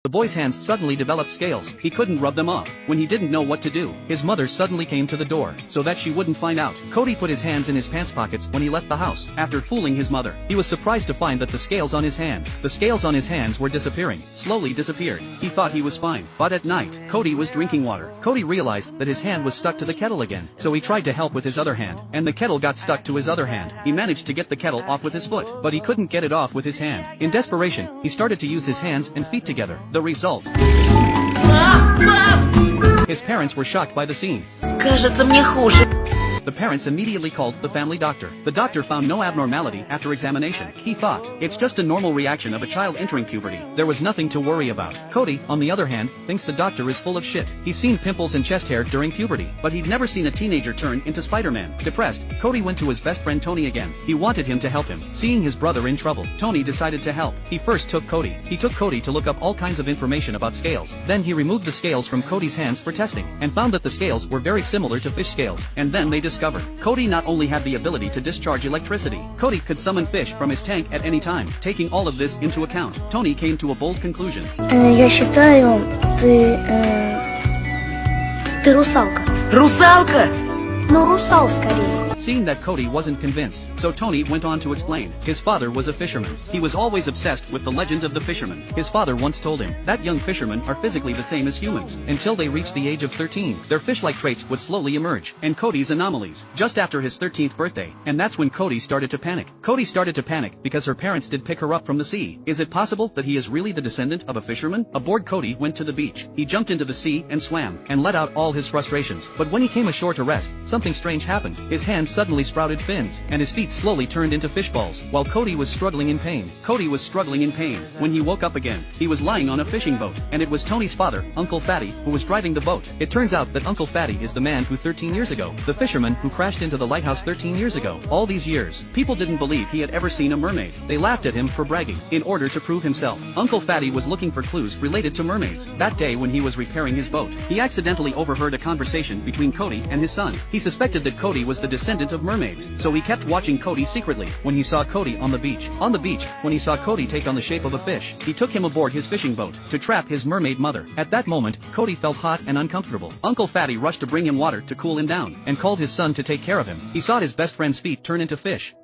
The boy's hands suddenly developed scales. He couldn't rub them off. When he didn't know what to do, his mother suddenly came to the door, so that she wouldn't find out. Cody put his hands in his pants pockets when he left the house. After fooling his mother, he was surprised to find that the scales on his hands were disappearing. Slowly disappeared. He thought he was fine. But at night, Cody was drinking water. Cody realized that his hand was stuck to the kettle again. So he tried to help with his other hand, and the kettle got stuck to his other hand. He managed to get the kettle off with his foot, but he couldn't get it off with his hand. In desperation, he started to use his hands and feet together. The result: his parents were shocked by the scene. Кажется, мне хуже. The parents immediately called the family doctor. The doctor found no abnormality after examination. He thought, it's just a normal reaction of a child entering puberty. There was nothing to worry about. Cody, on the other hand, thinks the doctor is full of shit. He's seen pimples and chest hair during puberty, but he'd never seen a teenager turn into Spider-Man. Depressed, Cody went to his best friend Tony again. He wanted him to help him. Seeing his brother in trouble, Tony decided to help. He first took Cody. He took Cody to look up all kinds of information about scales. Then he removed the scales from Cody's hands for testing, and found that the scales were very similar to fish scales. And then they discovered Cody not only had the ability to discharge electricity, Cody could summon fish from his tank at any time. Taking all of this into account, Tony came to a bold conclusion. Я считаю, ты русалка. Русалка? Ну, русал скорее. Seeing that Cody wasn't convinced, so Tony went on to explain. His father was a fisherman. He was always obsessed with the legend of the fisherman. His father once told him that young fishermen are physically the same as humans. Until they reach the age of 13, their fish-like traits would slowly emerge, and Cody's anomalies, just after his 13th birthday. And that's when Cody started to panic. Cody started to panic because her parents did pick her up from the sea. Is it possible that he is really the descendant of a fisherman? Aboard, Cody went to the beach. He jumped into the sea and swam, and let out all his frustrations. But when he came ashore to rest, something strange happened. His hands suddenly sprouted fins, and his feet slowly turned into fish balls, while Cody was struggling in pain. Cody was struggling in pain. When he woke up again, he was lying on a fishing boat, and it was Tony's father, Uncle Fatty, who was driving the boat. It turns out that Uncle Fatty is the man who 13 years ago, the fisherman who crashed into the lighthouse 13 years ago. All these years, people didn't believe he had ever seen a mermaid. They laughed at him for bragging. In order to prove himself, Uncle Fatty was looking for clues related to mermaids. That day when he was repairing his boat, he accidentally overheard a conversation between Cody and his son. He suspected that Cody was the descendant of mermaids, so he kept watching Cody secretly. When he saw Cody on the beach, when he saw Cody take on the shape of a fish, he took him aboard his fishing boat to trap his mermaid mother. At that moment, Cody felt hot and uncomfortable. Uncle Fatty rushed to bring him water to cool him down, and called his son to take care of him. He saw his best friend's feet turn into fish,